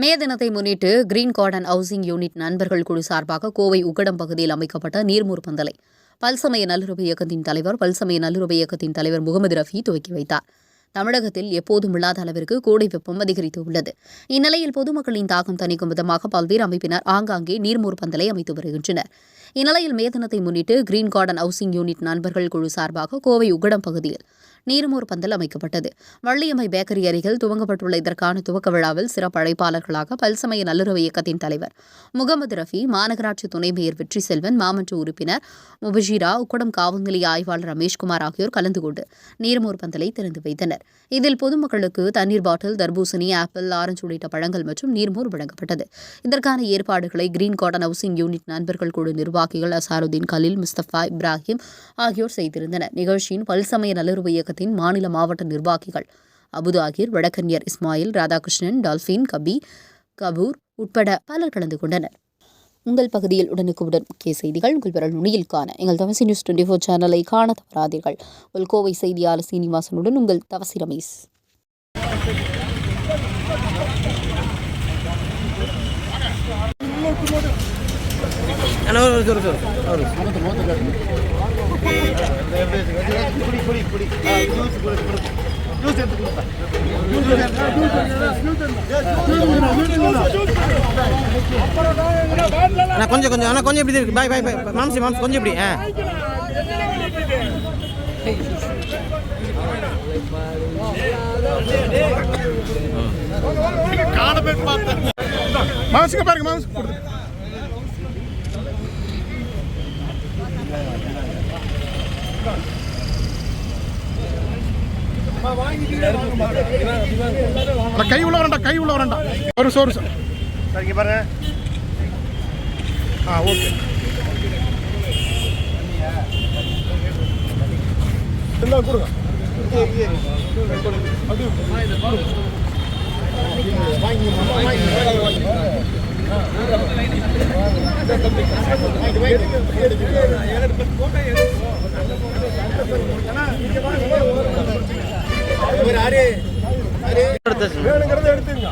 மே தினத்தை முன்னிட்டு green garden housing unit நண்பர்கள் குழு சார்பாக கோவை உக்கடம் பகுதியில் அமைக்கப்பட்ட நீர்மூர் பந்தலை பல்சமய நல்லுறவு இயக்கத்தின் தலைவர் முகமது ரஃபி துவக்கி வைத்தார். தமிழகத்தில் எப்போதும் இல்லாத அளவிற்கு கோடை வெப்பம் அதிகரித்து உள்ளது. இந்நிலையில் பொதுமக்களின் தாக்கம் தணிக்கும் விதமாக பல்வேறு அமைப்பினர் ஆங்காங்கே நீர்மூர் பந்தலை அமைத்து வருகின்றனர். இந்நிலையில் மே தினத்தை முன்னிட்டு கிரீன் கார்டன் ஹவுசிங் யூனிட் நண்பர்கள் குழு சார்பாக கோவை உக்கடம் பகுதியில் நீர்மூர் பந்தல் அமைக்கப்பட்டது. வள்ளியம்மை பேக்கரி அருகில் துவங்கப்பட்டுள்ள இதற்கான துவக்க விழாவில் சிறப்பு அழைப்பாளர்களாக பல்சமய நல்லுறவு இயக்கத்தின் தலைவர் முகமது ரஃபி, மாநகராட்சி துணை மேயர் வெற்றி செல்வன், மாமன்ற உறுப்பினர் முபஷீரா, உக்கடம் காவல் நிலைய ஆய்வாளர் ரமேஷ்குமார் ஆகியோர் கலந்து கொண்டு நீர்மூர் பந்தலை திறந்து வைத்தனர். இதில் பொதுமக்களுக்கு தண்ணீர் பாட்டில், தர்பூசணி, ஆப்பிள், ஆரஞ்சு உள்ளிட்ட பழங்கள் மற்றும் நீர்மூர் வழங்கப்பட்டது. இதற்கான ஏற்பாடுகளை கிரீன் கார்டன் ஹவுசிங் யூனிட் நண்பர்கள் குழு நிர்வாகிகள் அசாருதீன், கலீல், முஸ்தபா, இப்ராஹிம் ஆகியோர் செய்திருந்தனர். நிகழ்ச்சியின் பல்சமய நல்லுறவு இயக்கத்தின் மாநில மாவட்ட நிர்வாகிகள் அபுதாகிர், வடக்கன்யர் இஸ்மாயில், ராதாகிருஷ்ணன், டால்பின், கபூர் உட்பட பலர் கலந்து கொண்டனர். உங்கள் பகுதியில் உடனுக்குடன் முக்கிய செய்திகள் உங்கள் விரல் நுனியில் காண எங்கள் தவசி நியூஸ் 24 சேனலை காண தவறாதீர்கள். உங்கள் கோவை செய்தியாளர் சீனிவாசனுடன் உங்கள் தவசி ரமேஷ். கொஞ்சம் இப்படி இருக்கு. பாய் மாம்சி கொஞ்சம் இப்படி பாருங்க. கை உள்ள வரண்டா ஒரு சோறு சார். சரிங்க பாருங்க. ஓகே. கொடுங்க. எடுத்துங்க.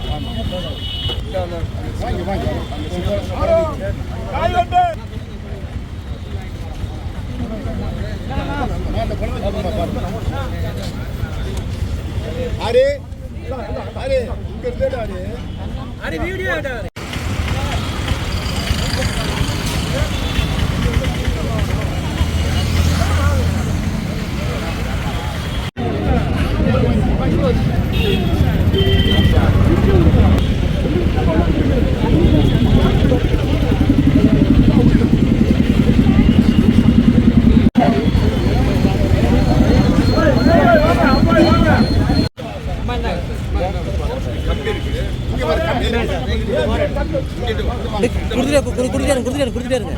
குடுத்துட்டே இருங்க.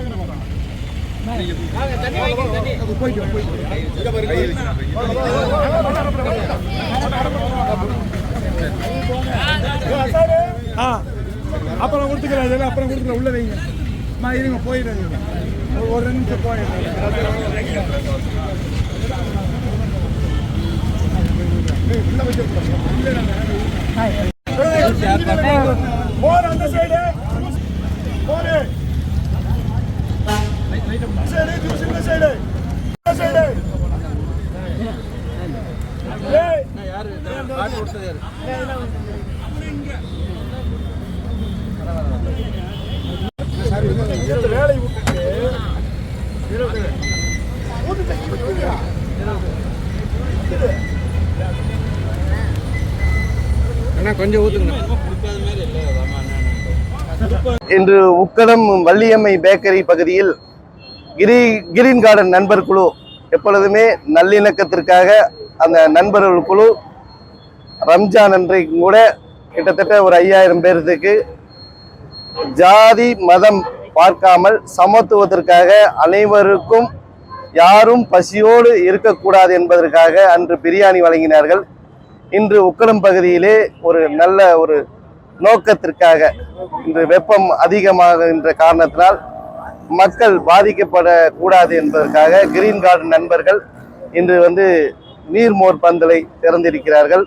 அப்புறம் கொடுத்துக்கிறேன் உள்ள வைங்க. இருங்க போயிடுங்க. ஒரு நிமிஷம் போயிடுங்க. அந்த சைடு வேலை கொஞ்சம் ஊத்துங்க. இன்று உக்கடம் வள்ளியம்மை பேக்கரி பகுதியில் கிரீன் கார்டன் நண்பர் குழு எப்பொழுதுமே நல்லிணக்கத்திற்காக அந்த நண்பர்கள் குழு ரம்ஜான் அன்றைக்கு கூட கிட்டத்தட்ட ஒரு 5000 பேருக்கு ஜாதி மதம் பார்க்காமல் சமத்துவத்திற்காக அனைவருக்கும் யாரும் பசியோடு இருக்கக்கூடாது என்பதற்காக அன்று பிரியாணி வழங்கினார்கள். இன்று உக்கடம் பகுதியிலே ஒரு நல்ல ஒரு நோக்கத்திற்காக இன்று வெப்பம் அதிகமாகின்ற காரணத்தினால் மக்கள் பாதிக்கப்படக்கூடாது என்பதற்காக கிரீன் கார்டன் நண்பர்கள் இன்று நீர்மோர் பந்தலை திறந்திருக்கிறார்கள்.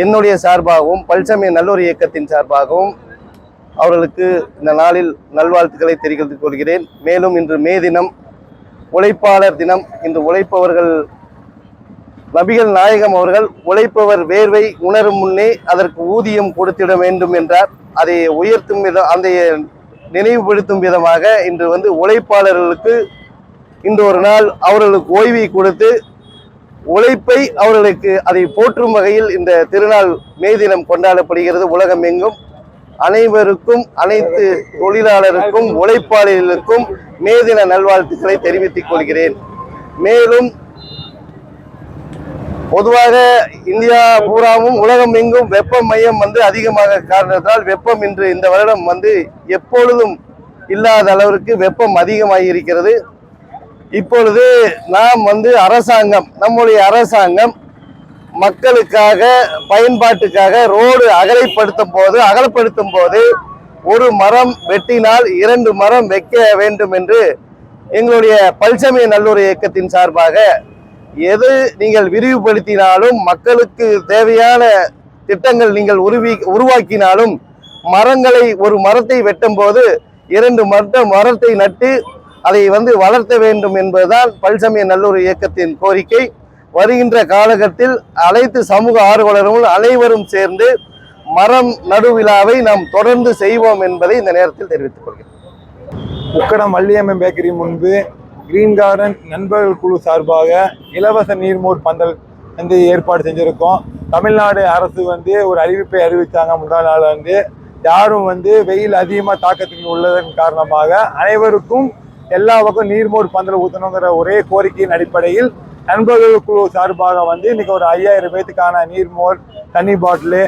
என்னுடைய சார்பாகவும் பல்சமய நல்லூர் இயக்கத்தின் சார்பாகவும் அவர்களுக்கு இந்த நாளில் நல்வாழ்த்துக்களை தெரிவித்துக் கொள்கிறேன். மேலும் இன்று மே தினம், உழைப்பாளர் தினம். இன்று உழைப்பவர்கள், நபிகள் நாயகம் அவர்கள் உழைப்பவர் வேர்வை உணரும் முன்னே அதற்கு ஊதியம் கொடுத்திட வேண்டும் என்றார். அதை உயர்த்தும் விதம், அந்த நினைவுபடுத்தும் விதமாக இன்று உழைப்பாளர்களுக்கு இன்று ஒரு நாள் அவர்களுக்கு ஓய்வை கொடுத்து உழைப்பை அவர்களுக்கு அதை போற்றும் வகையில் இந்த திருநாள் மே தினம் கொண்டாடப்படுகிறது. உலகம் எங்கும் அனைவருக்கும், அனைத்து தொழிலாளருக்கும், உழைப்பாளர்களுக்கும் மே தின நல்வாழ்த்துக்களை தெரிவித்துக் கொள்கிறேன். மேலும் பொதுவாக இந்தியா பூராவும் உலகம் எங்கும் வெப்ப மையம் அதிகமாக காரணத்தால் வெப்பம் இன்று இந்த வருடம் எப்பொழுதும் இல்லாத அளவிற்கு வெப்பம் அதிகமாகியிருக்கிறது. இப்பொழுது நாம் அரசாங்கம், நம்முடைய அரசாங்கம் மக்களுக்காக பயன்பாட்டுக்காக ரோடு அகலப்படுத்தும் போது ஒரு மரம் வெட்டினால் 2 மரம் வைக்க வேண்டும் என்று எங்களுடைய பல்சமய நல்லூர் இயக்கத்தின் சார்பாக எது நீங்கள் விரிவுபடுத்தினாலும், மக்களுக்கு தேவையான திட்டங்கள் நீங்கள் உருவாக்கினாலும் மரங்களை, ஒரு மரத்தை வெட்டும் போது 2 மரத்தை நட்டு அதை வளர்த்த வேண்டும் என்பதுதான் பல்சமய நல்லூர் இயக்கத்தின் கோரிக்கை. வருகின்ற காலகட்டத்தில் அனைத்து சமூக ஆர்வலர்களும் அனைவரும் சேர்ந்து மரம் நடுவிழாவை நாம் தொடர்ந்து செய்வோம் என்பதை இந்த நேரத்தில் தெரிவித்துக் கொள்கிறேன். உக்கடம் வள்ளியம்மை பேக்கரி முன்பு கிரீன் கார்டன் நண்பர்கள் குழு சார்பாக இலவச நீர்மோர் பந்தல் ஏற்பாடு செஞ்சிருக்கோம். தமிழ்நாடு அரசு ஒரு அறிவிப்பை அறிவித்தாங்க. முதல் நாள் யாரும் வெயில் அதிகமாக தாக்கத்துக்கு உள்ளதன் காரணமாக அனைவருக்கும் எல்லா பக்கம் நீர்மோர் பந்தல் ஊற்றணுங்கிற ஒரே கோரிக்கையின் அடிப்படையில் நண்பர்கள் குழு சார்பாக இன்னைக்கு ஒரு 5000 பேத்துக்கான நீர்மோர், தண்ணி பாட்டிலு,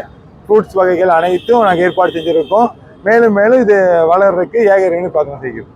ஃப்ரூட்ஸ் வகைகள் அனைத்தும் நாங்கள் ஏற்பாடு செஞ்சுருக்கோம். மேலும் இது வளர்றதுக்கு ஏகரின்னு பார்க்க செய்கிறோம்.